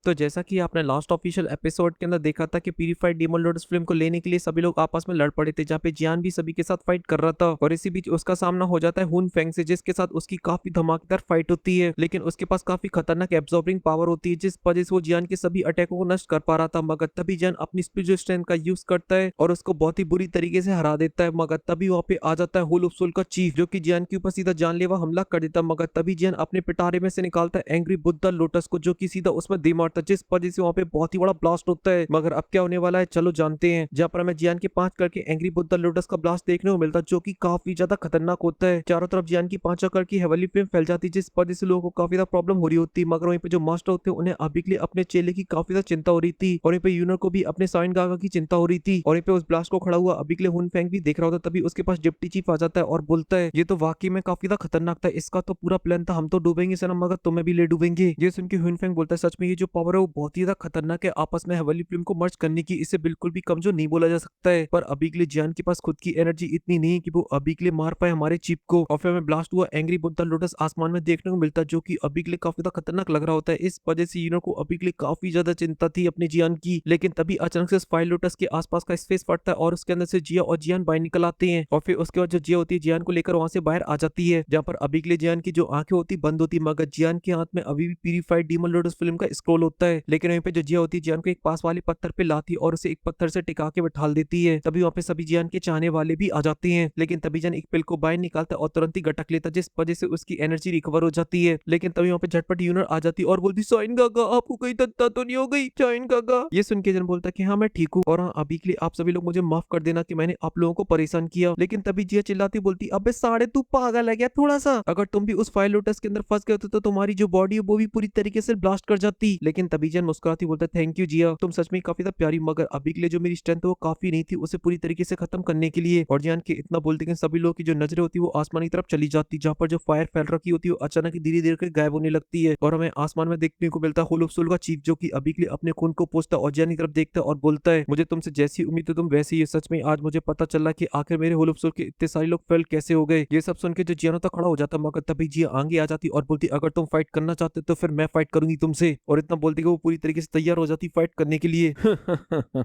तो जैसा कि आपने लास्ट ऑफिशियल एपिसोड के अंदर देखा था कि प्यूरीफाइड डीमन लोटस फिल्म को लेने के लिए सभी लोग आपस में लड़ पड़े थे, जहाँ पे जियान भी सभी के साथ फाइट कर रहा था और इसी बीच उसका सामना हो जाता है हुन फेंग से, जिसके साथ उसकी काफी धमाकेदार फाइट होती है। लेकिन उसके पास काफी खतरनाक एब्जॉर्बिंग पावर होती है, जिस वजह से वो जियान के सभी अटैकों को नष्ट कर पा रहा था। मगर तभी जियान अपनी स्पिरिचुअल स्ट्रेंथ का यूज करता है और उसको बहुत ही बुरी तरीके से हरा देता है। मगर तभी वहां पे आ जाता है होल ऑफ सोल का चीफ, जो कि जियान के ऊपर सीधा जानलेवा हमला कर देता है। मगर तभी जियान अपने पिटारे में से निकालता है एंग्री बुद्धा लोटस को, जो कि सीधा उसमें दे मारता है, जिस वजह से वहां पे बहुत ही बड़ा ब्लास्ट होता है। मगर अब क्या होने वाला है चलो जानते हैं। जहाँ पर हमें जियान के 5 करके एंग्री बुद्धा लोटस का ब्लास्ट देखने को मिलता है, जो कि काफी ज्यादा खतरनाक होता है। चारों तरफ जियान की 5 कर की हेवनली फ्लेम फैल जाती है, जिस वजह से लोगों को काफी ज्यादा प्रॉब्लम हो रही होती है। मगर वहीं पे जो मास्टर होते हैं उन्हें अभी के लिए अपने चेले की काफी ज्यादा चिंता हो रही थी, और वहीं पे यूनर को भी अपने साइन गागा की चिंता हो रही थी। और वहीं पे उस ब्लास्ट को खड़ा हुआ अभी के लिए हुन फेंग भी देख रहा होता, तभी उसके पास डिप्टी चीफ आ जाता है और बोलता है ये तो वाकई में काफी ज्यादा खतरनाक था, इसका तो पूरा प्लान था, हम तो डूबेंगे सनम मगर तुम्हें भी ले डूबेंगे। ये सुन के हुन फेंग बोलता है सच में ये जो पावर है वो बहुत ही ज्यादा खतरनाक है, आपस में हेवनली फ्लेम को मर्ज करने की इसे बिल्कुल भी कमजोर नहीं बोला जा सकता है। पर अभी के लिए जियान के पास खुद की एनर्जी इतनी नहीं है कि वो अभी के लिए मार पाए हमारे चिप को। और फिर हमें ब्लास्ट हुआ एंग्री बुद्धा लोटस आसमान में देखने को मिलता है, जो कि अभी के लिए काफी ज्यादा खतरनाक लग रहा होता है। इस वजह से यूनो को अभी के लिए काफी ज्यादा चिंता थी अपने जियान की। लेकिन तभी अचानक से फायर लोटस के आसपास का स्पेस फटता है और उसके अंदर से जिया और जियान बाहर निकल आते हैं। और फिर उसके बाद जो जिया होती है जियान को लेकर वहां से बाहर आ जाती है, जहाँ पर अभी के लिए जियान की जो आंखें होती बंद होती, मगर जियान के हाथ में अभी भी प्यूरीफाइड डीमन लोटस फिल्म का स्क्रॉल होता है। लेकिन वहीं पे जो जिया होती है जियान को एक पास वाले पत्थर पे लाती और उसे एक पत्थर से टिका के बैठा देती है। तभी वहां पे सभी जियान के चाहने वाले भी आ जाते हैं। लेकिन तभी जियान एक पिल को बाहर निकालता है और तुरंत ही गटक लेता, जिस वजह से उसकी एनर्जी रिकवर हो जाती है। लेकिन तभी वहां पे झटपट यूनर आ जाती और बोलती साइन गागा आपको कहीं तत्ता तो नहीं हो गई साइन गागा। ये सुन के जन बोलता कि हाँ मैं ठीक हूँ, और हाँ अभी के लिए आप सभी लोग मुझे माफ कर देना कि मैंने आप लोगों को परेशान किया। लेकिन तभी जिया चिल्लाती बोलती अबे साढ़े तू पागल है क्या थोड़ा सा, अगर तुम भी उस फायर लोटस के अंदर फंस गए होते तो तुम्हारी जो बॉडी है वो भी पूरी तरीके से ब्लास्ट कर जाती। लेकिन तभी जन मुस्कुराती बोलता थैंक यू जिया, तुम सच में काफी ज्यादा प्यारी, मगर अभी के लिए जो मेरी स्ट्रेंथ है वो काफी नहीं थी उसे पूरी तरीके से खत्म करने के लिए। और जियान के इतना बोलते कि सभी लोग की जो नजरें होती है वो आसमान की तरफ चली जाती, जहाँ पर जो फायर फैल रखी होती है वो अचानक ही धीरे धीरे गायब होने लगती है। और हमें आसमान में देखने को मिलता है होल ऑफ सोल का चीफ, जो कि अभी के लिए अपने खून को पोंछता और जियान की तरफ देखता है और बोलता है मुझे तुमसे जैसी उम्मीद है तुम वैसी ही। सच में आज मुझे पता चला कि आखिर मेरे होल ऑफ सोल के इतने सारे लोग फेल कैसे हो गए। ये सब सुन के जो जियानो तक खड़ा हो जाता, मगर तभी जिया आगे आ जाती और बोलती अगर तुम फाइट करना चाहते हो तो फिर मैं फाइट करूंगी तुमसे। और इतना बोलती कि वो पूरी तरीके से तैयार हो जाती फाइट करने के लिए।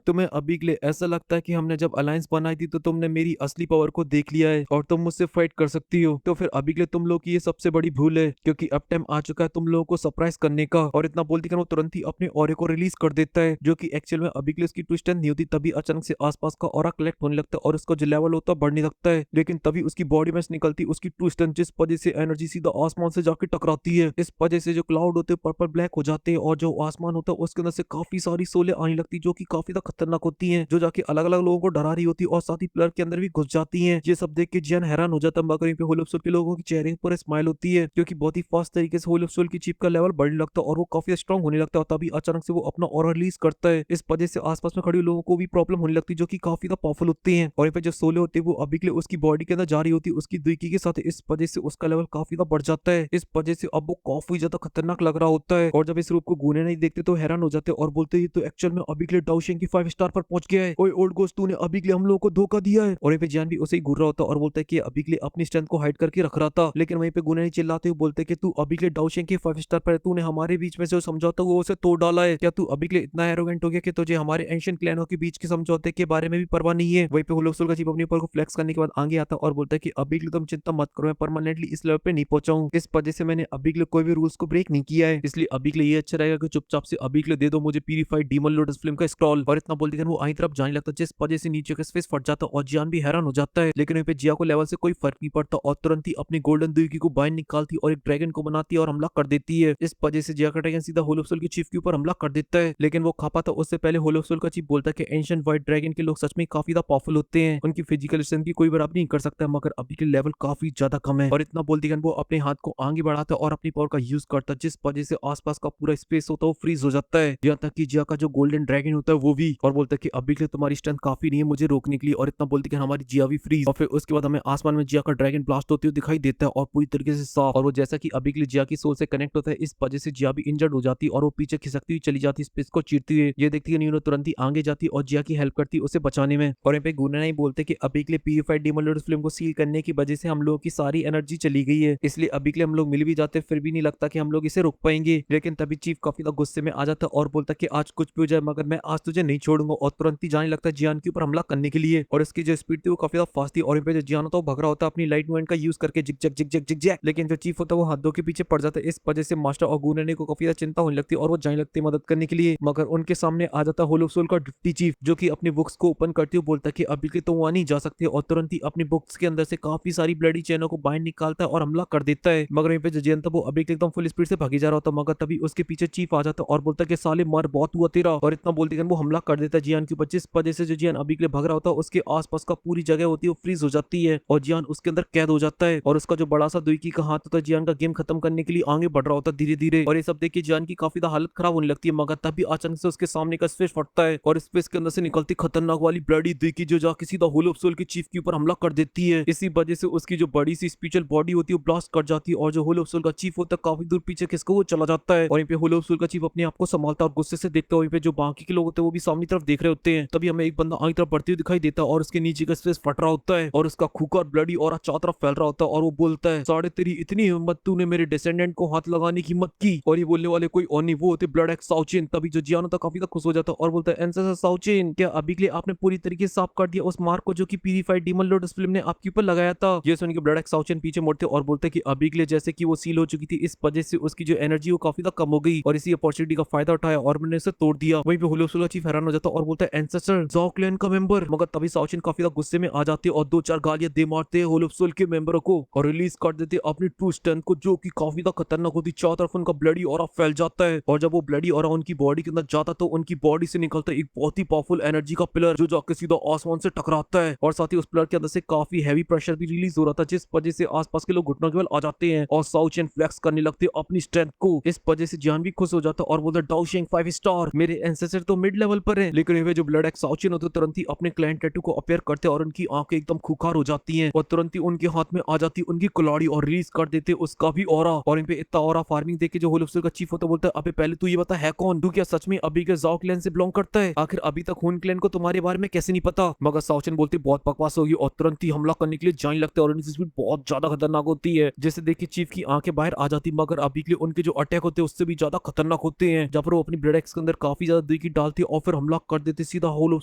तुम्हें अभी के लिए ऐसा लगता है कि हमने जब अलायंस बनाई थी तो तुमने मेरी असली पावर को देख लिया है और तुम मुझसे फाइट कर सकती हो, तो फिर अभी के लिए तुम लोग की ये सबसे बड़ी भूल है, क्योंकि अब टाइम आ चुका है तुम लोगों को सरप्राइज करने का। और इतना बोलती कर वो तुरंत ही अपने ऑरे को रिलीज कर देता है, जो कि एक्चुअल में अभी के लिए उसकी ट्विस्ट नहीं होती। तभी अचानक से आसपास का ऑरा कलेक्ट होने लगता है और उसका जो लेवल होता है बढ़ने लगता है। लेकिन तभी उसकी बॉडी में से निकलती उसकी ट्विस्ट, जिस वजह से एनर्जी सीधा आसमान से जाके टकराती है। इस वजह से जो क्लाउड होते हैं पर्पल ब्लैक हो जाते हैं और जो आसमान होता है उसके अंदर से काफी सारी सोले आने लगती, जो कि काफी ज्यादा खतरनाक होती हैं, जो जाके अलग अलग लोगों को डरा रही होती है और साथ ही प्लेयर के अंदर भी घुस जाती हैं। ये सब देख के जियान हैरान हो जाता है, मगर यहाँ पे होल ऑफ सोल के लोगों के चेहरे पर स्माइल होती है, क्योंकि बहुत ही फास्ट तरीके से होल ऑफ सोल की चिप का लेवल बढ़ने लगता है और वो काफी स्ट्रॉन्ग होने लगता है। और तभी अचानक से वो अपना ऑरा रिलीज करता है। इस वजह से आसपास में खड़े लोगों को भी प्रॉब्लम होने लगती है, जो कि काफी ज्यादा पावरफुल होती है। और यहाँ पे जो सोले होते हैं वो अभी के लिए उसकी बॉडी के अंदर जा रही होती है उसकी दुईकी के साथ। इस वजह से उसका लेवल काफी ज्यादा बढ़ जाता है। इस वजह से अब वो काफी ज्यादा खतरनाक लग रहा होता है। और जब इस रूप को गूने नहीं देखते तो हैरान हो जाते और बोलते हैं तो एक्चुअल में अभी के लिए डाउशेंग की 5 स्टार पर पहुंच गया है। ओए ओल्ड गोस्ट तूने अभी के लिए हम लोगों को धोखा दिया है। और यहाँ पे जियान भी उसे ही घूर रहा होता है और बोलता है कि अभी के लिए अपनी स्ट्रेंथ को हाइड करके रख रहा था। लेकिन वहीं पे गुने नहीं चिल्लाते हुए बोलते कि तू अभी के लिए डाउशेंग के 5 स्टार पर तूने हमारे बीच में जो समझौता हुआ उसे तोड़ डाला है। क्या तू अभी के लिए इतना एरोगेंट हो गया कि तुझे हमारे एंशिएंट क्लैनों के बीच के समझौते के बारे में भी परवाह नहीं है। वहीं पे होलोक्सोल का चीफ अपने ऊपर को फ्लेक्स करने के बाद आगे आता और बोलता है कि अभी के लिए तुम चिंता मत करो, मैं परमानेंटली इस लेवल पे नहीं पहुंचा हूं। इस वजह से मैंने अभी के लिए कोई भी रूल्स को ब्रेक नहीं किया है, इसलिए अभी के लिए ये अच्छा रहेगा कि चुपचाप से अभी के लिए दे दो मुझे प्यूरीफाइड डीमन लोटस फिल्म का स्क्रॉल। और इतना बोलते वो आई तरफ जाने लगता, जिस वजह से नीचे का स्पेस फट जाता और जियान भी हैरान हो जाता है। लेकिन वहीं पे जिया को लेवल से कोई फर्क नहीं पड़ता और तुरंत ही अपनी गोल्डन दुई को बाहर निकालती और एक ड्रैगन को बनाती और हमला कर देती है। इस वजह से जिया का ड्रैगन सीधा होलोक्सोल के चीफ के ऊपर हमला कर देता है। लेकिन वो खा पाता उससे पहले होलोक्सोल का चीफ बोलता है कि एंशिएंट व्हाइट ड्रैगन के लोग सच में काफी ज्यादा पावरफुल होते हैं, उनकी फिजिकल स्ट्रेंथ की कोई बराबरी नहीं कर सकता, मगर अभी के लेवल काफी ज्यादा कम है। और इतना बोलती वो अपने हाथ को आगे बढ़ाता है और अपनी पावर का यूज करता है, जिस वजह से आसपास का पूरा स्पेस होता है वो फ्रीज हो जाता है, यहाँ तक कि जिया का जो गोल्डन ड्रैगन होता है वो भी। और बोलता है कि अभी के लिए तुम्हारी स्ट्रेंथ काफी नहीं है मुझे रोकने के लिए। और इतना बोलती कि हमारी जिया भी फ्रीज। और फिर उसके बाद हमें आसमान में जिया का ड्रैगन ब्लास्ट होते हुए दिखाई देता है और पूरी तरीके से साफ। और वो जैसा कि अभी के लिए जिया की सोल से कनेक्ट होता है, इस वजह से जिया भी इंजर्ड हो जाती और वो पीछे खिसकती हुई चली जाती स्पेस को चीरती हुई। ये देखती है न्यूनो तुरंत ही आगे जाती और जिया की हेल्प करती उसे बचाने में। और यहाँ पे गुना नहीं बोलते कि अभी के लिए प्यूरीफाइड डीमन लोटस फिल्म को सील करने की वजह से हम लोगों की सारी एनर्जी चली गई है, इसलिए अभी के लिए हम लोग मिल भी जाते फिर भी नहीं लगता कि हम लोग इसे रोक पाएंगे। लेकिन तभी चीफ काफी ज्यादा गुस्से में आ जाता है और बोलता है कि आज कुछ भी हो जाए मगर मैं आज तुझे नहीं छोड़ूंगा, और तुरंत ही जाने लगता है जियान के ऊपर हमला करने के लिए। और इसकी जो स्पीड थी वो काफी ज्यादा फास्ट थी, और यहाँ पे जो जियान होता है वो भग रहा होता है अपनी लाइट मूवमेंट का यूज करके, जिग जग जिग जग जिग जैग। लेकिन जो चीफ होता है वो हाथों के पीछे पड़ जाता है। इस वजह से मास्टर और गुनने को काफी ज्यादा चिंता होने लगती है और वो जाने लगती है मदद करने के लिए। मगर उनके सामने आ जाता है होल ऑफ सोल का डिप्टी चीफ, जो कि अपनी बुक्स को ओपन करते हुए बोलता है कि अभी के तो वहां नहीं जा सकते, और तुरंत ही अपनी बुक्स के अंदर से काफी सारी ब्लडी चेनों को बाहर निकालता है और हमला कर देता है। मगर वहीं पे जो जियान था वो अभी के एकदम फुल स्पीड से भागी जा रहा होता, मगर तभी उसके पीछे चीफ आ जाता है और बोलता है कि साले मर बहुत हुआ तेरा, और इतना बोलते वो हमला कर देता है जियान के ऊपर। जिस वजह से जो जियान अभी के लिए भाग रहा होता है उसके आसपास का पूरी जगह होती है वो फ्रीज हो जाती है और जियान उसके अंदर कैद हो जाता है। और उसका जो बड़ा सा दुईकी का हाथ होता है जियान का गेम खत्म करने के लिए आगे बढ़ रहा होता है धीरे धीरे। और ये सब देख के जियान की काफी ज्यादा हालत खराब होने लगती है, मगर तभी अचानक से उसके सामने का स्पेस फटता है और स्पेस के अंदर से निकलती खतरनाक वाली ब्लडी दुईकी जो जाके सीधा होल ऑफ सोल के चीफ के ऊपर हमला कर देती है। इसी वजह से उसकी जो बड़ी सी स्पिरिचुअल बॉडी होती है वो ब्लास्ट कर जाती है और जो होल ऑफ सोल का चीफ होता है काफी दूर पीछे किसको वो चला जाता है। और यहाँ पे होल ऑफ सोल का चीफ अपने आप को संभालता है और गुस्से से देखता है। वहीं पे जो बाकी के लोग होते हैं वो भी सामने तरफ देख रहे होते हैं। तभी हमें एक बंदा आगे तरफ बढ़ते हुए दिखाई देता है और उसके नीचे का स्पेस फट रहा होता है और उसका खूका और ब्लडी और चारों तरफ फैल रहा होता है और वो बोलता है साढ़े तेरी इतनी हिम्मत, तूने मेरे डिसेंडेंट को हाथ लगाने की मत की। और ये बोलने वाले कोई और नहीं, वो होते ब्लड एक्स साउचिन। तभी जो जियान होता काफी खुश हो जाता है और बोलता है एंसेसर साउचिन, क्या अभी के लिए आपने पूरी तरीके से साफ कर दिया उस मार्क को जो कि प्यूरिफाइड डीमन लॉर्ड उस फिल्म ने आपके ऊपर लगाया था। ये सुन के ब्लड एक्स साउचिन पीछे मुड़ते और बोलते कि अभी के लिए जैसे कि वो सील हो चुकी थी, इस वजह से उसकी जो एनर्जी वो काफी ज्यादा कम हो गई और इसी अपॉर्चुनिटी का फायदा उठाया और मैंने उसे तोड़ दिया। वहीं पे होलो सोल चीफ हैरान हो जाता है और बोलता है एंसेस्टर ज़ाओ क्लैन का मेंबर। मगर तभी साउचिन काफी ज्यादा गुस्से में आ जाती है और दो चार गालियां दे मारते हैं होलो सोल के मेंबरों को और रिलीज कर देते अपनी ट्रू स्ट्रेंथ को, जो कि काफी ज्यादा खतरनाक होती। चारों तरफ उनका ब्लडी ऑरा फैल जाता है और जब वो ब्लडी ऑरा उनकी बॉडी के अंदर जाता तो उनकी बॉडी से निकलता एक बहुत ही पावरफुल एनर्जी का पिलर जो जाके सीधा आसमान से टकराता है और साथ ही उस पिलर के अंदर से काफी हैवी प्रेशर भी रिलीज हो रहा था, जिस वजह से आसपास के लोग घुटनों के बल आ जाते हैं और साउचिन फ्लेक्स करने लगते हैं अपनी स्ट्रेंथ को। इस वजह से जान भी खुश हो जाता और बोलता डाउशिंग 5 स्टार, मेरे एंसेस्टर तो मिड लेवल पर है। लेकिन वे जो ब्लड एक्स साउचिन होते तुरंत ही अपने क्लाइंट टैटू को अपेयर करते और उनकी आंखें एकदम खुखार हो जाती हैं और तुरंत ही उनके हाथ में आ जाती उनकी कुल्हाड़ी और रिलीज कर देते उसका भी ऑरा। और इन पे इतना ऑरा फार्मिंग देख के जो होल ऑफ सोल का चीफ होता बोलता है अबे पहले तू ये बता है कौन, तू क्या सच में अभी के ज़ाओ क्लैन से बिलोंग करता है? आखिर अभी तक खून क्लैन को तुम्हारे बारे में कैसे नहीं पता? मगर साउचिन बोलती बहुत बकवास होगी और तुरंत ही हमला करने के लिए जाने लगते और उनकी स्पीड बहुत ज्यादा खतरनाक होती है, जैसे देखिए चीफ की आंखें बाहर आ जाती। मगर अभी के लिए उनके जो अटैक होते हैं उससे भी ज्यादा खतरनाक होते हैं, जहाँ पर वो अपनी ब्लड एक्स के अंदर काफी ज्यादा दुई की डालती है और फिर हमला कर देते सीधा होल ऑफ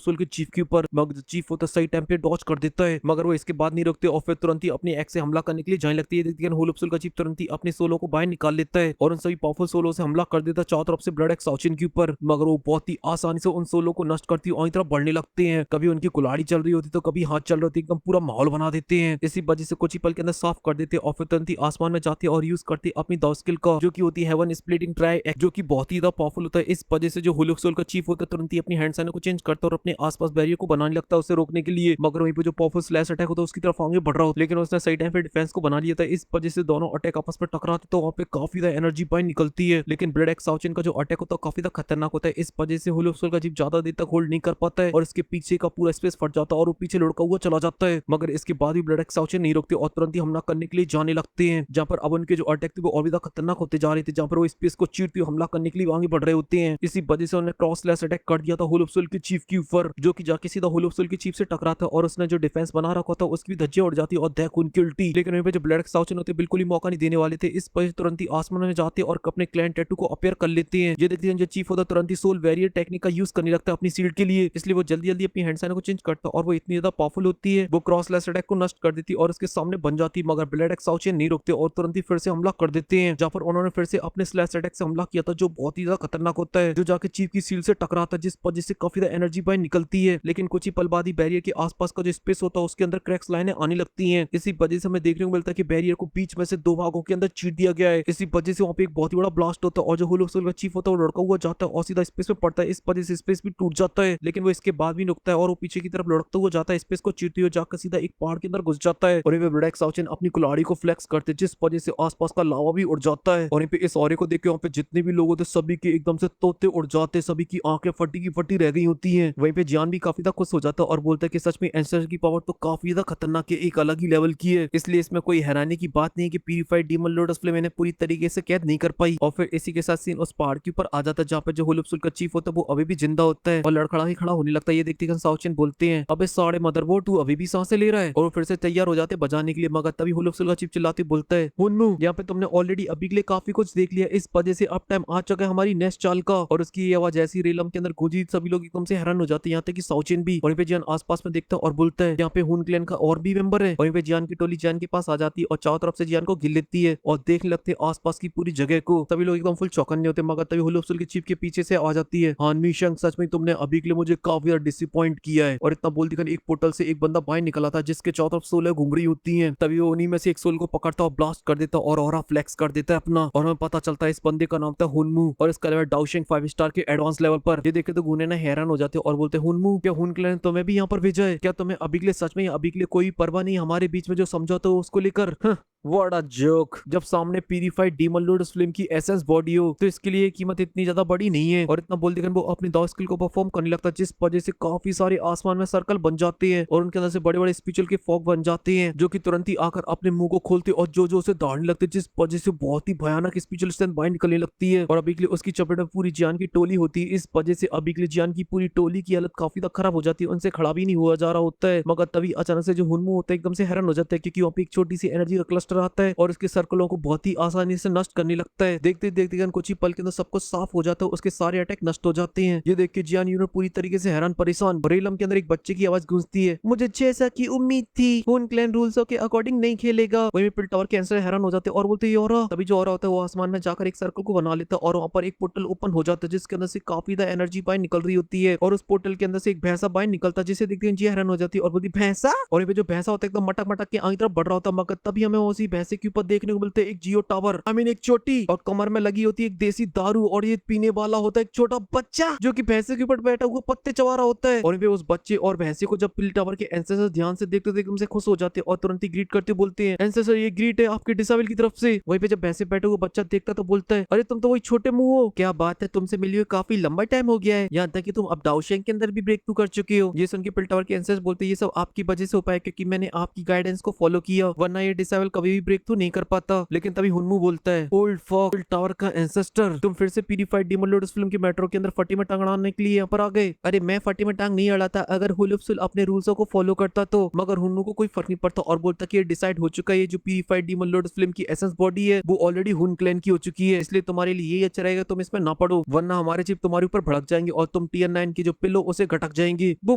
सोल के चीफ के ऊपर। मगर चीफ होता सही टाइम पे डॉज कर देता है, मगर वो इसके बाद नहीं रुकते और फिर तुरंत ही अपनी एक्स से हमला करने के लिए जाने लगती है। देखते हैं होल ऑफ सोल का चीफ तुरंत ही अपने सोलो को बाहर निकाल लेता है और उन सभी पावरफुल सोलो से हमला कर देता है चारों तरफ से ब्लड एक्स साउचिन के ऊपर। मगर वो बहुत ही आसानी से उन सोलो को नष्ट करती और तरफ बढ़ने लगते हैं। कभी उनकी कुल्हाड़ी चल रही होती तो कभी हाथ चल रहे होते, एकदम पूरा माहौल बना देते हैं। इसी वजह से कुछ ही पल के अंदर साफ कर देते और फिर तुरंत ही आसमान में जाते और यूज करते अपनी दाव स्किल का, जो की होती है हेवन स्प्लिटिंग ट्राई, जो की बहुत ही ज्यादा पावरफुल होता है। इस वजह से जो होल ऑफ सोल का चीफ होता है तुरंत ही अपनी हैंड साइन को चेंज करता है और अपने आसपास बैरियर को बनाने लगता है उसे रोकने के लिए। मगर वहीं पे जो पावरफुल स्लैश अटैक होता है उसकी तरफ आगे बढ़ रहा होता है, लेकिन उसने सही टाइम पे डिफेंस को बना लिया था। इस वजह से दोनों अटैक आपस में टकराते तो वहाँ पे काफी ज्यादा एनर्जी बाहर निकलती है। लेकिन ब्लड एक्स साउचिन का जो अटैक होता है काफी ज्यादा खतरनाक होता है, इस वजह से होल ऑफ सोल का चीफ ज्यादा देर तक होल्ड नहीं कर पाता है और इसके पीछे का पूरा स्पेस फट जाता है और वो पीछे लुढ़का हुआ चला जाता है। मगर इसके बाद भी ब्लड एक्स साउचिन नहीं रोकते और तुरंत ही हमला करने के लिए जाने लगते हैं, जहाँ पर अब उनके जो अटैक थे वो और भी ज्यादा खतरनाक होते जा रहे थे, जहाँ पर वो स्पेस को चीरते हुए हमला करने के लिए आगे बढ़ रहे होते हैं। इसी वजह से उन्होंने क्रॉस स्लैश अटैक कर दिया था होल ऑफ सोल के चीफ के ऊपर, जो कि जाके सीधा होल ऑफ सोल के चीफ से टकराता और उसने जो डिफेंस बना रखा था उसकी भी धज्जियां उड़ जाती और देख उनकी उल्टी। लेकिन वहीं पे जो ब्लड एक्स साउचिन होते बिल्कुल ही मौका नहीं देने वाले थे, इस वजह से तुरंत ही आसमान में जाते और अपने क्लाइंट टैटू को अपेयर कर लेते हैं। ये देखते हैं जो चीफ होता तुरंत ही सोल वेरियर टेक्निक का यूज करने लगता है अपनी शील्ड के लिए, इसलिए वो जल्दी जल्दी अपनी हैंड साइन को चेंज करता और वो इतनी ज्यादा पावरफुल होती है वो क्रॉस स्लैश अटैक को नष्ट कर देती और उसके सामने बन जाती। मगर ब्लड एक्स साउचिन नहीं रोकते और तुरंत ही फिर से हमला कर देते हैं, जहाँ पर उन्होंने फिर से अपने स्लैश अटैक से हमला किया था जो बहुत ही ज्यादा खतरनाक होता है, जो जाके चीफ की शील्ड से टकराता है, जिस वजह से काफी ज्यादा एनर्जी बाहर निकलती है। लेकिन कुछ ही पल बाद ही बैरियर के आसपास का जो स्पेस होता है उसके अंदर क्रैक्स लाइनें आने लगती हैं। इसी वजह से हमें देखने को मिलता है कि बैरियर को बीच में से दो भागों के अंदर चीर दिया गया है। इसी वजह से वहाँ पे एक बहुत ही बड़ा ब्लास्ट होता है और जो होल ऑफ सोल का चीफ होता है वो लड़का हुआ जाता है और सीधा स्पेस में पड़ता है। इस वजह से स्पेस भी टूट जाता है, लेकिन वो इसके बाद भी रुकता है और वो पीछे की तरफ लुढ़कता हुआ जाता है, स्पेस को चीरते हुए जाकर सीधा एक पहाड़ के अंदर घुस जाता है। और ब्लड एक्स साउचिन अपनी कुल्हाड़ी को फ्लेक्स करते हैं, जिस वजह से आसपास का लावा भी उड़ जाता है। और यहाँ पे इस ऑरे को देख के वहाँ पे जितने भी लोग होते सभी के एकदम से तोते उड़ जाते, सभी की आंखें फटी की फटी रह गई होती हैं। वहीं पे जान भी काफी ज्यादा खुश हो जाता है और बोलता है कि सच में एंसेस्टर की पावर तो काफी ज्यादा खतरनाक है, एक अलग ही लेवल की है, इसलिए इसमें कोई हैरानी की बात नहीं है कि प्यूरिफाइड डीमन लॉर्ड उस फिल्म मैंने पूरी तरीके से कैद नहीं कर पाई। और फिर इसी के साथ सीन उस पहाड़ के ऊपर आ जाता है जहाँ पे जो होल ऑफ सोल का चीफ होता है वो अभी भी जिंदा होता है और लड़खड़ा ही खड़ा होने लगता है। ये देखते ही साउचिन बोलते हैं अबे साढ़े मदरबोर्ड तू अभी भी सांसें ले रहा है, और वो फिर से तैयार हो जाते बजाने के लिए। मगर तभी होल ऑफ सोल का चीफ चिल्लाते बोलता है हुन्नू यहाँ पे तुमने ऑलरेडी अभी के लिए काफी कुछ देख लिया, इस वजह से अब टाइम आ चुका है हमारी नेक्स्ट चाल का। और उसकी ये आवाज ऐसी रेलम के अंदर गूंजी, सभी लोग एकदम से हैरान हो जाते हैं, यहाँ तक कि साउचिन भी। वहीं पे जियान आसपास में देखता है और बोलता है यहाँ पे हुन क्लैन का और भी मेंबर है। वहीं पे जियान की टोली जियान के पास आ जाती है और चारों तरफ से जियान को घिर लेती है और देखने लगते हैं आसपास की पूरी जगह को। सभी लोग एकदम फुल चौकन्ने होते हैं, मगर तभी हुलुपसुल की चीफ के पीछे से आ जाती है। हाँ निशंक, सच में तुमने अभी के लिए मुझे काफी ज्यादा डिसअपॉइंट किया है। और इतना बोलती एक पोर्टल से एक बंदा बाहर निकला था जिसके चारों तरफ सोल घूम रही होती है। तभी वो उन्हीं में से एक सोल को पकड़ता और ब्लास्ट कर देता और ऑरा फ्लेक्स कर देता है अपना। और हमें पता चलता है इस बंदे का नाम था हुनमू और इसका लेवल डाउशिंग 5 स्टार के एडवांस लेवल पर। ये देखे तो गुने ना हैरान हो जाते और बोलते हुनमू, क्या हुन क्लैन तुम्हें भी यहाँ पर भेजा है? क्या तुम्हें अभी के लिए सच में अभी के लिए कोई परवाह नहीं हमारे बीच में जो समझौता हो उसको लेकर? What a joke. जब सामने प्यूरिफाइड डीमन लॉर्ड फिल्म की एसेंस बॉडी हो तो इसके लिए कीमत इतनी ज्यादा बड़ी नहीं है। और इतना बोलते वो अपनी दाव स्किल को परफॉर्म करने लगता है, जिस वजह से काफी सारे आसमान में सर्कल बन जाते हैं और उनके अंदर से बड़े बड़े स्पिरिचुअल के फॉग बन जाते हैं, जो कि तुरंत ही आकर अपने मुंह को खोलते और जो उसे दौड़ने लगते, जिस वजह से बहुत ही भयानक स्पिरिचुअल स्ट्रेंथ बाहर निकलने लगती है। और अभी के लिए उसकी चपेट में पूरी जियान की टोली होती है। इस वजह से अभी के लिए जियान की पूरी टोली की हालत काफी ज्यादा खराब हो जाती है, उनसे खड़ा भी नहीं हुआ जा रहा होता है। मगर तभी अचानक से जो हुनमू होता है एकदम से हैरान हो जाता है, क्योंकि वहाँ पे एक छोटी सी एनर्जी का क्लस्टर आता है और उसके सर्कलों को बहुत ही आसानी से नष्ट करने लगता है। देखते देखते कुछ ही पल के अंदर सब कुछ साफ हो जाता है, उसके सारे अटैक नष्ट हो जाते हैं। ये देख के जियान यूनिट पूरी तरीके से हैरान परेशान। रेलम के अंदर एक बच्चे की आवाज गूंजती है, मुझे जैसा की उम्मीद थी हुन क्लैन रूल्सों के अकॉर्डिंग नहीं खेलेगा। वहीं पिल टावर के आंसर हैरान हो जाते और बोलते योरा। तभी जो और होता है वो आसमान में जाकर एक सर्कल को बना लेता है और वहाँ पर एक पोर्टल ओपन हो जाता है, जिसके अंदर से काफी ज्यादा एनर्जी बाहर निकल रही होती है। और उस पोर्टल के अंदर से एक भैंसा बाहर निकलता है, जिसे देखते हैं जी हैरान हो जाती है और बोलती भैंसा। और ये जो भैंसा होता है एकदम मटक मटक के आगे तरफ बढ़ रहा होता है, मगर तभी हमें उसी भैंसे के ऊपर देखने को मिलते एक जियो टावर, आई मीन एक चोटी, और कमर में लगी होती है एक देसी दारू, और ये पीने वाला होता है एक छोटा बच्चा जो कि भैंसे के ऊपर बैठा हुआ पत्ते चबा रहा होता है। और वे उस बच्चे और भैंसे को जब पिल टावर के एंसेस्टर ध्यान से देखते एकदम से खुश हो जाते हैं और तुरंत ही ग्रीट करते बोलते हैं एंसेस्टर ये ग्रीट है आपके डिसाबल की तरफ से। वहीं पे जब भैंसे बैठे हुए बच्चा देखता तो बोलता है अरे तुम तो वही छोटे मुंह हो, क्या बात है तुमसे मिली हुई काफी लंबा टाइम हो गया है, यहाँ तक कि तुम अब दाओशेंग के अंदर भी ब्रेक थ्रू कर चुके हो। ये सुन के पिल टावर के एंसेस्टर बोलते ये सब आपकी वजह से हो पाया, क्योंकि मैंने आपकी गाइडेंस को फॉलो किया, वरना ये डिसाबल कभी भी ब्रेक थ्रू नहीं कर पाता। लेकिन तभी हुनमू बोलता है ओल्ड फॉक टावर का एंसेस्टर, तुम फिर से प्यूरिफाइड डीमन लॉर्ड फिल्म की मेट्रो के अंदर फटी में टांग अड़ाने के लिए यहाँ पर आ गए। अरे मैं फटी में टांग नहीं अड़ाता अगर हुलुपसुल अपने रूल्सों को फॉलो करता तो, मगर हुन्नू को कोई फर्क नहीं पड़ता और बोलता कि ये डिसाइड हो चुका है, जो प्यूरिफाइड डीमन लॉर्ड फिल्म की एसेंस बॉडी है वो ऑलरेडी हुन क्लैन की हो चुकी है, इसलिए तुम्हारे लिए यही अच्छा रहेगा तुम इसमें ना पड़ो, वरना हमारे चिप तुम्हारे ऊपर भड़क जाएंगे और तुम टीयर 9 की जो पिलो उसे घटक जाएंगी। वो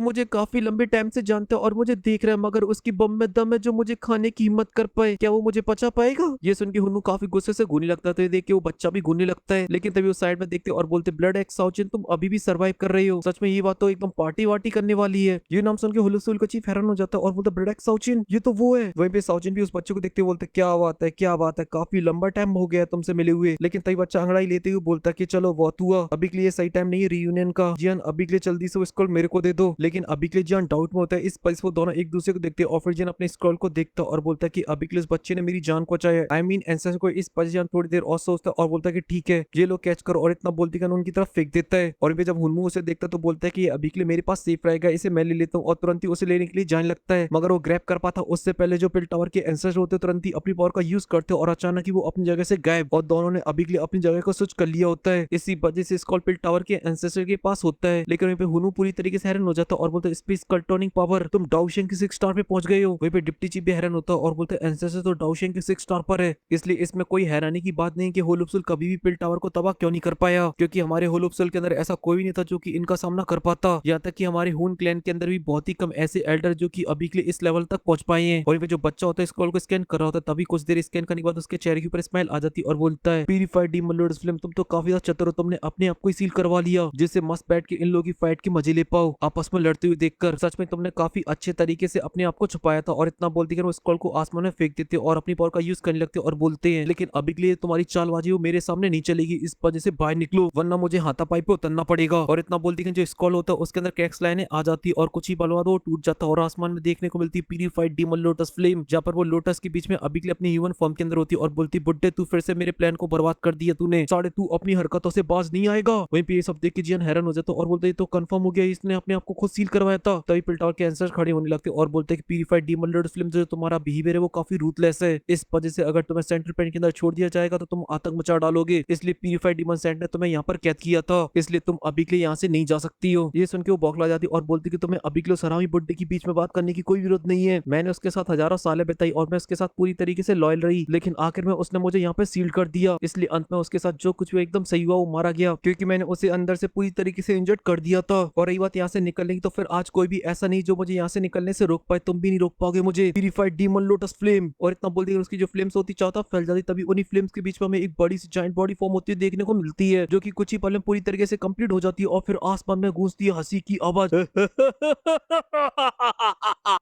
मुझे काफी लंबे टाइम से जानता है और मुझे देख रहा है, मगर उसकी बम में दम है जो मुझे खाने की हिम्मत कर पाए, क्या वो मुझे पचा पाएगा? ये सुन के हुन्नू काफी गुस्से से घूमने लगता है, तो ये देख के वो बच्चा भी घूमने लगता है। लेकिन तभी उस साइड में देखते और बोलते ब्लड एक्स साउचिन तुम अभी भी सर्वाइव कर रही हो, सच में ये बात तो एकदम पार्टी वार्टी करने वाली है। ये नाम सुन के हुलुपसुल का चीफ हैरान हो जाता है और बोलता ब्लड एक्स साउचिन ये तो वो है। वहीं पे साउचिन भी उस बच्चे को देखते बोलते क्या बात है क्या बात है, काफी लंबा टाइम हो गया तुमसे मिले हुए। लेकिन तभी बच्चा अंगड़ाई लेते हुए बोलता कि चलो बहुत हुआ, अभी के लिए सही टाइम नहीं है रियूनियन का, जियान अभी के लिए जल्दी से वो स्क्रॉल मेरे को दे दो। लेकिन अभी के लिए जियान डाउट में होता है, इस वजह वो दोनों एक दूसरे को देखते और फिर जियान अपने स्क्रॉल को देखता और बोलता है कि अभी के लिए इस बच्चे ने मेरी जान को बचाया, आई मीन एंसेस्टर को। इस वजह जियान थोड़ी देर और सोचता और बोलता है कि ठीक है ये लोग कैच करो, और इतना बोलती गन उनकी तरफ फेंक देता है। और जब हुनमू उसे देखता तो बोलता है कि अभी के लिए मेरे पास सेफ रहेगा, इसे मैं ले लेता हूँ, और तुरंत ही उसे लेने के लिए जाने लगता है। मगर वो ग्रैब कर पाता उससे पहले जो पिल टावर के एंसेस्टर होते तुरंत ही अपनी पावर का यूज करते और अचानक ही वो अपनी जगह से गायब, और दोनों ने अभी के लिए अपनी जगह को स्विच कर लिया होता है। इसी वजह से स्कॉल पिल टावर के एंसेस्टर के पास होता है। लेकिन वहीं पे हुनू पूरी तरीके से हैरान हो जाता और बोलता है स्पेस कल्टोनिंग पावर, तुम डाउशेंग की 6 स्टार पे पहुंच गए हो। वहीं पे डिप्टी चीफ भी हैरान होता है और बोलते हैं एंसेस्टर तो डाउशेंग के 6 स्टार पर है, इसलिए इसमें कोई हैरानी की बात नहीं कि हुलुपसुल कभी भी पिल टावर को तबाह क्यों नहीं कर पाया, क्योंकि हमारे हुलुपसुल के अंदर ऐसा कोई भी नहीं था जो कि इनका सामना कर पाता। यहाँ तक कि हमारे हुन क्लैन के अंदर भी बहुत ही कम ऐसे एल्डर जो कि अभी के लिए इस लेवल तक पहुंच पाए हैं। और जो बच्चा होता है स्क्रॉल को स्कैन कर रहा होता है, तभी कुछ देर स्कैन करने के बाद उसके चेहरे के ऊपर स्माइल आ जाती और बोलता है प्यूरिफाइड डीमन लॉर्ड फिल्म तुम तो काफी ज्यादा चतुर हो, तुमने अपने आप को सील करवा लिया जिससे मस्त बैठ के इन लोगों की फाइट की मजे ले पाओ आपस में लड़ते हुए देखकर। सच में तुमने काफी अच्छे तरीके से अपने आप को छुपाया था। और इतना बोलते वो स्क्रॉल को आसमान में फेंक देते और अपनी पावर का यूज करने लगते और बोलते हैं लेकिन अभी के लिए तुम्हारी चालबाजी वो मेरे सामने नहीं चलेगी, इस वजह से बाहर निकलो वरना मुझे हाथापाई पे उतरना पड़ेगा। और इतना बोलती जो स्क्रॉल होता है उसके अंदर कैक्स लाइनें आ जाती और कुछ ही पल बाद वो टूट जाता और आसमान में देखने को मिलती प्यूरिफाइड डीमन लोटस फ्लेम, जहाँ पर वो लोटस के बीच में अभी के लिए अपनी ह्यूमन फॉर्म के अंदर होती और बोलती बुड्ढे तू फिर से मेरे प्लान को बर्बाद कर दिया तूने, साढ़े तू अपनी हरकतों से बाज नहीं आएगा। वहीं पे ये सब देख के जियान हैरान हो जाता और बोलते तो कंफर्म हो गया इसने अपने आप को खुद सील करवाया था। तभी पिल टावर के आंसर खड़े होने लगते और बोलते कि प्यूरिफाइड डीमन लॉर्ड फिल्म जो तुम्हारा बिहेवियर है वो काफी रूथलेस है। इस वजह से अगर तुम्हें सेंट्रल पेन के अंदर छोड़ दिया जाएगा तो तुम आतंक मचा डालोगे, इसलिए प्यूरिफाइड डीमन सेंट ने तुम्हें यहाँ पर कैद किया था, इसलिए तुम अभी के लिए यहाँ से नहीं जा सकती हो। ये सुन के वो बौखला जाती और बोलती कि तुम्हें अभी के लिए सरामी बुड्ढे के बीच में बात करने की कोई जरूरत नहीं है। मैंने उसके साथ हजारों सालें बिताई और मैं उसके साथ पूरी तरीके से लॉयल रही, लेकिन आखिर में उसने मुझे यहाँ पे सील कर दिया, इसलिए अंत में उसके साथ जो कुछ भी एकदम सही हुआ वो मारा गया, क्योंकि मैंने उसे अंदर से पूरी तरीके से इंजर्ड कर दिया था। और रही बात यहाँ से निकलने की, तो फिर आज कोई भी ऐसा नहीं जो मुझे यहाँ से निकलने से रोक पाए, तुम भी नहीं रोक पाओगे मुझे। Purified demon lotus flame. और इतना बोल दिया, उसकी जो फ्लेम्स होती चाहता फैल जाती, तभी उन्हीं फ्लेम्स के बीच में हमें एक बड़ी सी जाइंट बॉडी फॉर्म होती है देखने को मिलती है, जो कि कुछ ही पल में पूरी तरीके से कंप्लीट हो जाती है और फिर आसमान में गूंजती है हंसी की आवाज।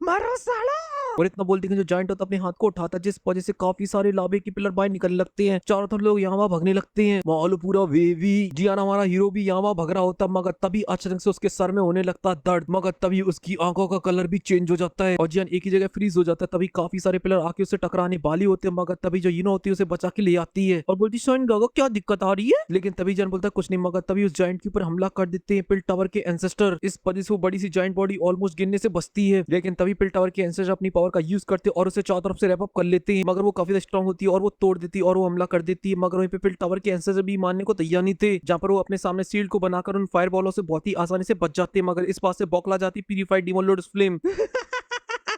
मारो साला। और इतना बोलती है जो जाइंट होता अपने हाथ को उठाता, जिस वजह से काफी सारे लावे की पिलर बाहर निकलने लगते हैं। चारों तरफ लोग यहाँ वहाँ भगने लगते हैं। माहौल पूरा वेवी। जियान हमारा हीरो भी यहाँ वहाँ भग रहा होता, मगर तभी अचानक से उसके सर में होने लगता दर्द, मगर तभी उसकी आंखों का कलर भी चेंज हो जाता है और जियान एक ही जगह फ्रीज हो जाता है। तभी काफी सारे पिलर आके उसे टकराने वाली होते हैं, मगर तभी जो यूनो होती है उसे बचा के ले आती है और बोलती शाइन गागा क्या दिक्कत आ रही है, लेकिन तभी जियान बोलता है कुछ नहीं, मगर तभी उस जाइंट के ऊपर हमला कर देते हैं पिल टावर के एंसेस्टर। इस वजह से वो बड़ी सी जाइंट बॉडी ऑलमोस्ट गिरने से बचती है, लेकिन तभी पिल टावर के एंसेस्टर अपनी पावर का यूज करते और उसे चारों तरफ से रैप अप कर लेते हैं, मगर वो काफी स्ट्रांग होती है और वो तोड़ देती है और वो हमला कर देती है। मगर वहीं पे पिल टावर के एंसेस्टर भी मानने को तैयार नहीं थे, जहां पर वो अपने सामने शील्ड को बनाकर उन फायर बॉलों से बहुत ही आसानी से बच जाते हैं, मगर इस बात से बौखला जाती प्यूरिफाइड डीमन लोटस फ्लेम।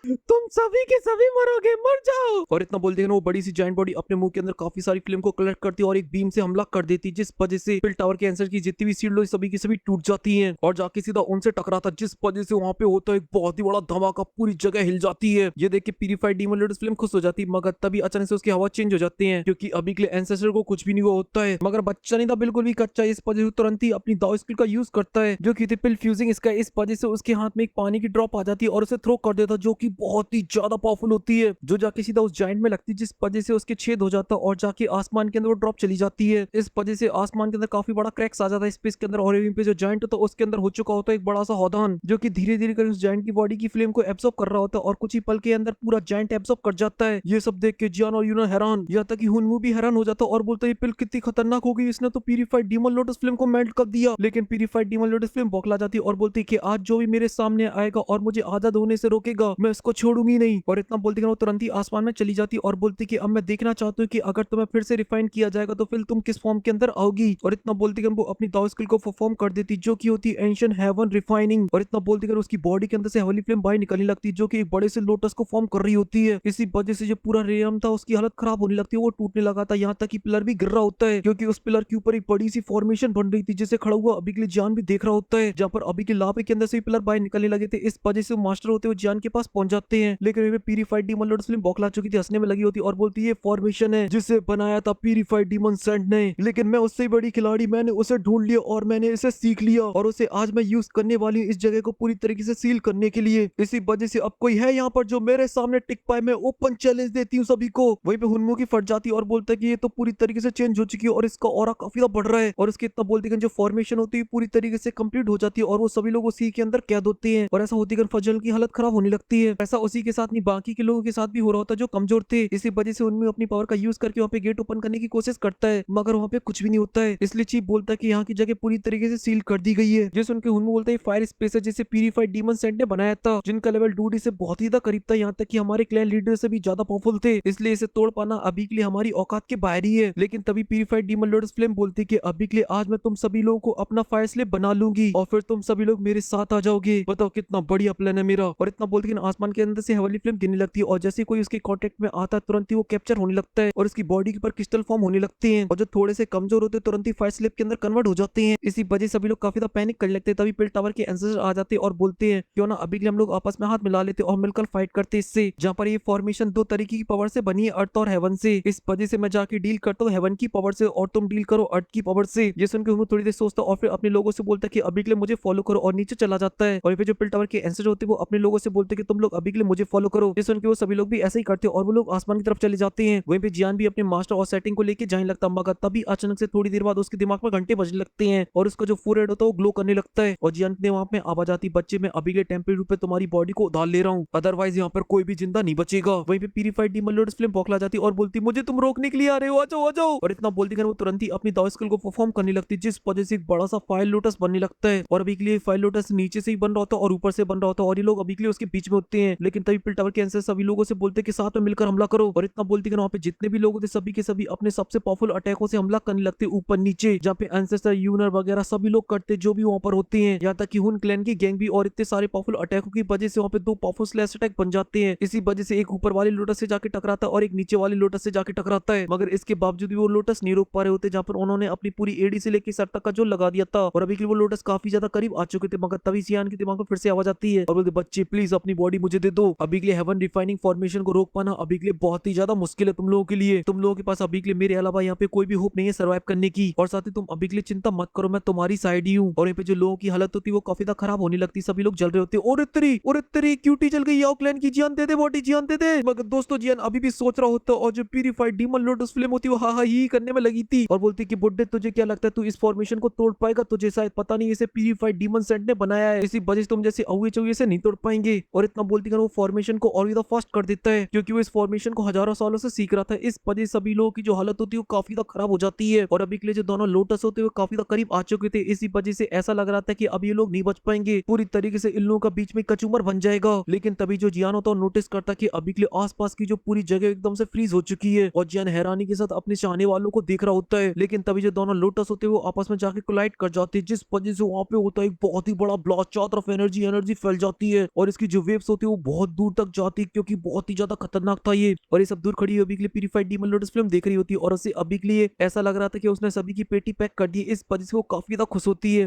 तुम सभी के सभी मरोगे, मर जाओ। और इतना बोलते हैं ना, वो बड़ी सी जाइंट बॉडी अपने मुंह के अंदर काफी सारी फ्लेम को कलेक्ट करती है और एक बीम से हमला कर देती है, जिस वजह से पिल टावर के एंसर की जितनी भी शील्ड सभी की सभी टूट जाती हैं और जाके सीधा उनसे टकराता, जिस वजह से वहां पे होता है एक बहुत ही बड़ा धमाका, पूरी जगह हिल जाती है। ये देख के प्यूरिफाइड डीमन लोटस फ्लेम खुश हो जाती है, मगर तभी अचानक से उसकी हवा चेंज हो जाती है, क्योंकि अभी के लिए एंसेस्टर को कुछ भी नहीं हुआ होता है, मगर बच्चा नहीं था, बिल्कुल भी कच्चा। इस वजह से तुरंत ही अपनी दाव स्किल का यूज करता है, जो कि थी पिल फ्यूजिंग इसका। इस वजह से उसके हाथ में एक पानी की ड्रॉप आ जाती है और उसे थ्रो कर देता, जो कि बहुत ही ज्यादा पावरफुल होती है, जो जाके सीधा उस जाइंट में लगती है, जिस वजह से उसके छेद हो जाता है और जाके आसमान के अंदर वो ड्रॉप चली जाती है। इस वजह से आसमान के अंदर काफी बड़ा क्रैक्स आ जाता है स्पेस के अंदर, और वहीं पे जो जाइंट होता है उसके अंदर हो चुका होता है एक बड़ा सा हौदान, जो कि धीरे धीरे कर उस जाइंट की बॉडी की फ्लेम को एब्सॉर्ब कर रहा होता है और कुछ ही पल के अंदर पूरा जाइंट एब्सॉर्ब कर जाता है। ये सब देख के जियान और यूनो हैरान, यहाँ तक कि हुनवू भी हैरान हो जाता है और बोलता है ये पिल कितनी खतरनाक हो गई, इसने तो प्यूरिफाइड डीमन लोटस फ्लेम को मेल्ट कर दिया। लेकिन प्यूरिफाइड डीमन लोटस फ्लेम बौखला जाती है और बोलती है कि आज जो भी मेरे सामने आएगा और मुझे आजाद होने से रोकेगा, मैं इसको छोड़ूंगी नहीं। और इतना बोलती है वो तुरंत ही आसमान में चली जाती और बोलती कि अब मैं देखना चाहती हूँ कि अगर तुम्हें फिर से रिफाइन किया जाएगा तो फिर तुम किस फॉर्म के अंदर आओगी। और इतना बोलती कि वो अपनी दाव स्किल को परफॉर्म कर देती, जो कि होती है एंशिएंट हेवन रिफाइनिंग। और इतना बोलती उसकी बॉडी के अंदर से हेवनली फ्लेम बाहर निकलने लगती है, जो कि एक बड़े से लोटस को फॉर्म कर रही होती है। इसी वजह से जो पूरा रेयम था उसकी हालत खराब होने लगती है, वो टूटने लगा था, यहाँ तक कि पिलर भी गिर रहा होता है, क्योंकि उस पिलर के ऊपर एक बड़ी सी फॉर्मेशन बन रही थी, जिसे खड़ा हुआ अभी के लिए जान भी देख रहा होता है, जहाँ पर अभी के लाभे के अंदर से पिलर बाहर निकलने लगे थे। इस वजह से मास्टर होते हुए जान के पास पहुंच जाते हैं, लेकिन प्यूरिफाइड डीमन लोटस फ्लेम बौखला चुकी थी, हंसने में लगी होती और बोलती है फॉर्मेशन है जिसे बनाया था प्यूरिफाइड डीमन सेंट ने, लेकिन मैं उससे बड़ी खिलाड़ी, मैंने उसे ढूंढ लिया और मैंने इसे सीख लिया और उसे आज मैं यूज करने वाली हूँ इस जगह को पूरी तरीके से सील करने के लिए। इसी वजह से अब कोई है यहाँ पर जो मेरे सामने टिक पाए, मैं ओपन चैलेंज देती हूँ सभी को। वहीं पे हुनमू की फट जाती है और बोलता है कि ये तो पूरी तरीके से चेंज हो चुकी है और इसका ऑरा काफी बढ़ रहा है, और उसके इतना बोलते हैं जो फॉर्मेशन होती है पूरी तरीके से कंप्लीट हो जाती है और वो सभी लोग उसी के अंदर कैद होते हैं। और ऐसा होती है फजल की हालत खराब होने लगती है। ऐसा उसी के साथ नहीं बाकी के लोगों के साथ भी हो रहा होता है जो कमजोर थे। इसी वजह से उनमें अपनी पावर का यूज करके वहाँ पे गेट ओपन करने की कोशिश करता है, मगर वहाँ पे कुछ भी नहीं होता है। इसलिए चीफ बोलता है कि यहाँ की जगह पूरी तरीके से सील कर दी गई है। जैसे उनके हुनमू बोलता है फायर स्पेस है जिसे प्यूरिफाइड डीमन सेंट ने बनाया था, जिनका लेवल डूडी से बहुत ही ज्यादा करीब था, यहाँ तक कि हमारे क्लैन लीडर से भी ज्यादा पावरफुल थे, इसलिए इसे तोड़ पाना अभी के लिए हमारी औकात के बाहर ही है। लेकिन तभी प्यूरिफाइड डीमन लोटस फ्लेम बोलती कि अभी के लिए आज मैं तुम सभी लोगों को अपना फायर स्लेव बना लूंगी और फिर तुम सभी लोग मेरे साथ आ जाओगे। बताओ कितना बढ़िया प्लान है मेरा। और इतना बोलती कि आसमान के अंदर से हेवनली फ्लेम गिरने लगती है और जैसे कोई उसके कांटेक्ट में आता है तुरंत ही वो कैप्चर होने लगता है और उसकी बॉडी के ऊपर क्रिस्टल फॉर्म होने लगते हैं, और जो थोड़े से कमजोर होते हैं तुरंत ही फायर स्लेव के अंदर कन्वर्ट हो जाते हैं। इसी वजह से सभी लोग काफी ज्यादा पैनिक करने लगते हैं। तभी पिल टावर के एंसेस्टर आ जाते हैं और बोलते हैं क्यों ना अभी के लिए हम लोग आपस में हाथ मिला लेते और मिलकर फाइट करते इससे, जहाँ पर ये फॉर्मेशन दो तरीके की पावर से बनी है, अर्थ और हेवन से। इस वजह से मैं जाके डील करता हूँ हेवन की पावर से और तुम डील करो अर्थ की पावर से। ये सुनकर हम थोड़ी देर सोचता और फिर अपने लोगों से बोलता है कि अभी के लिए मुझे फॉलो करो और नीचे चला जाता है। और फिर जो पिल टावर के एंसेस्टर होते हैं वो अपने लोगों से बोलते हैं कि तुम लोग अभी के लिए मुझे फॉलो करो। ये सुनकर वो सभी लोग भी ऐसे ही करते हैं और वो लोग आसमान की तरफ चले जाते हैं। वहीं पे जियान भी अपने मास्टर और सेटिंग को लेके जाने लगता, मगर तभी अचानक से थोड़ी देर बाद उसके दिमाग में घंटे बजने लगते हैं और उसका जो फोरहेड होता है वो ग्लो करने लगता है। और जियान ने वहां पे आवाज आती, बच्चे मैं अभी के टेम्परेरी रूप में तुम्हारी बॉडी को उधार ले रहा हूँ, अदरवाइज यहाँ पर कोई भी जिंदा नहीं बचेगा। वहीं पे प्यूरिफाइड डीमन लोटस फ्लेम बौखला जाती और बोलती मुझे तुम रोकने के लिए आ रहे हो, आ जाओ आ जाओ। और इतना बोलती वो तुरंत ही अपनी दाव स्किल को परफॉर्म करने लगती, जिस वजह से एक बड़ा सा फायर लोटस बनने लगता है। और अभी के लिए फायर लोटस नीचे से ही बन रहा होता है और ऊपर से बन रहा होता है और ये लोग अभी के लिए उसके बीच में होते हैं। हैं, लेकिन तभी पिल टावर के एंसेस्टर सभी लोगों से बोलते हैं कि साथ में मिलकर हमला करो। और इतना बोलते कि वहाँ पे जितने भी लोग थे सभी के सभी अपने सबसे पावरफुल अटैकों से हमला करने लगते ऊपर नीचे, जहाँ पे एंसेस्टर यूनर वगैरह सभी लोग करते जो भी वहाँ पर होते हैं, यहाँ तक कि हुन क्लैन की गैंग भी। और इतने सारे पावरफुल अटैकों की वजह से वहाँ पे दो पावरफुल स्लैश अटैक बन जाते हैं। इसी वजह से एक ऊपर वाले लोटस से जाके टकराता है और एक नीचे वाले लोटस से जाके टकराता है, मगर इसके बावजूद भी वो लोटस नहीं रोक पा रहे होते, जहाँ पर उन्होंने अपनी पूरी एडी से लेकर सर तक का जो लगा दिया था। और अभी के लिए वो लोटस काफी ज्यादा करीब आ चुके थे, मगर तभी सियान के दिमाग में फिर से आवाज आती है और बोलते बच्चे प्लीज अपनी बॉडी मुझे दे दो। अभी के लिए हेवन रिफाइनिंग फॉर्मेशन को रोक पाना अभी के लिए बहुत ही ज्यादा मुश्किल है तुम लोगों के लिए। तुम लोगों के पास अभी के लिए मेरे अलावा यहाँ पे कोई भी होप नहीं है सर्वाइव करने की। और साथ ही तुम अभी के लिए चिंता मत करो, मैं तुम्हारी साइड ही हूँ। और यहाँ पे जो लोगों की हालत होती है वो काफी ज्यादा खराब होने लगती, सभी लोग जल रहे होते। और इतनी क्यूटी जल गई, याओ क्लैन की जियान दे दे, बॉडी जियान दे दे। मगर दोस्तों जियान अभी भी सोच रहा होता और जो प्यूरिफाइड डीमन लोटस फ्लेम होती है वो हा ही करने में लगी थी और बोलती कि बुड्ढे तुझे क्या लगता है तू इस फॉर्मेशन को तोड़ पाएगा? तुझे शायद पता नहीं इसे प्यूरिफाइड डीमन सेंट ने बनाया है, इसी वजह से तुम जैसे अहुए चौए से नहीं तोड़ पाएंगे। और इतना बोलती वो फॉर्मेशन को और ज्यादा फास्ट कर देता है, क्योंकि वो इस फॉर्मेशन को हजारों सालों से सीख रहा था। इस वजह से सभी लोगों की जो हालत होती है वो काफी ज्यादा खराब हो जाती है। और अभी के लिए जो दोनों लोटस होते हैं वो काफी ज्यादा करीब आ चुके थे, इसी वजह से ऐसा लग रहा था कि अब ये लोग नहीं बच पाएंगे, पूरी तरीके से इन लोगों का बीच में कचूमर बन जाएगा। लेकिन तभी जो जियान होता है नोटिस करता कि अभी के लिए आसपास की जो पूरी जगह एकदम से फ्रीज हो चुकी है। और जियान हैरानी के साथ अपने चाहने वालों को देख रहा होता है, लेकिन तभी जो दोनों लोटस होते हैं वो आपस में जाके कोलाइड कर जाते हैं, जिस वजह से वहां पे होता है एक बहुत ही बड़ा ब्लास्ट, चारों तरफ एनर्जी फैल जाती है और इसकी जो वेव्स होती है वो बहुत दूर तक जाती है, क्योंकि बहुत ही ज्यादा खतरनाक था ये। और ये सब दूर खड़ी अभी के लिए प्यूरिफाइड डीमन लोटस फिल्म देख रही होती है और उसे अभी के लिए ऐसा लग रहा था कि उसने सभी की पेटी पैक कर दी, इस वजह से वो काफी ज्यादा खुश होती है।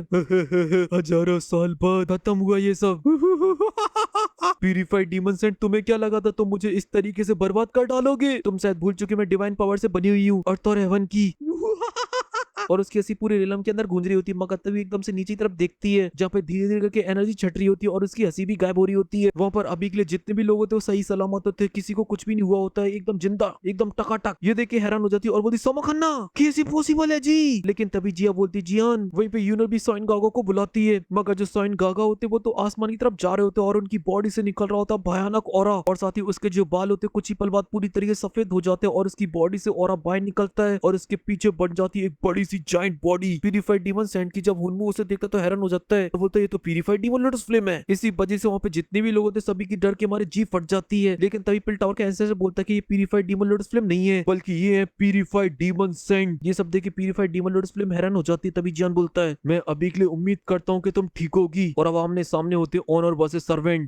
हजारों साल बाद खत्म हुआ ये सब। प्यूरिफाइड डीमन सेंट, तुम्हें क्या लगा था तुम मुझे इस तरीके से बर्बाद कर डालोगे? तुम शायद भूल चुके मैं डिवाइन पावर से बनी हुई हूँ, अर्थ और हेवन की। और उसकी हंसी पूरे रिलम के अंदर गूंज रही होती है, मगर तभी एकदम से नीचे की तरफ देखती है जहाँ पे धीरे धीरे करके एनर्जी छट रही होती है और उसकी हंसी भी गायब हो रही होती है। वहाँ पर अभी के लिए जितने भी लोग होते हैं वो सही सलामत होते हैं, किसी को कुछ भी नहीं हुआ होता है, एकदम जिंदा, एकदम टकाटक। ये देख के हैरान हो जाती है और बोलती सोमा खन्ना कैसे पॉसिबल है जी? लेकिन तभी जिया बोलती जियान। वहीं पे यूनर भी सॉइन गागा को बुलाती है, मगर जो सॉइन गागा होते वो तो आसमान की तरफ जा रहे होते और उनकी बॉडी से निकल रहा होता भयानक ऑरा, और साथ ही उसके जो बाल होते कुछ ही पल बाद पूरी तरीके से सफेद हो जाते हैं और उसकी बॉडी से ऑरा बाहर निकलता है और उसके पीछे बन जाती है एक बड़ी सी giant body purified demon saint की। जब हुनमू उसे देखता तो हैरान हो जाता है, तो बोलता है ये तो प्यूरिफाइड डीमन लोटस फ्लेम है। इसी वजह से वहाँ पे जितने भी लोग होते सभी की डर के मारे जी फट जाती है। लेकिन तभी पिल टावर के एंसेस्टर बोलता है कि ये प्यूरिफाइड डीमन लोटस फ्लेम नहीं है, बल्कि ये है प्यूरिफाइड डीमन सेंट। ये सब देख के प्यूरिफाइड डीमन लोटस फ्लेम हैरान हो जाती है। तभी जियान बोलता है मैं अभी के लिए उम्मीद करता हूँ कि तुम ठीक होगी। और अब आमने सामने होते ऑनर वर्सेस सर्वेंट।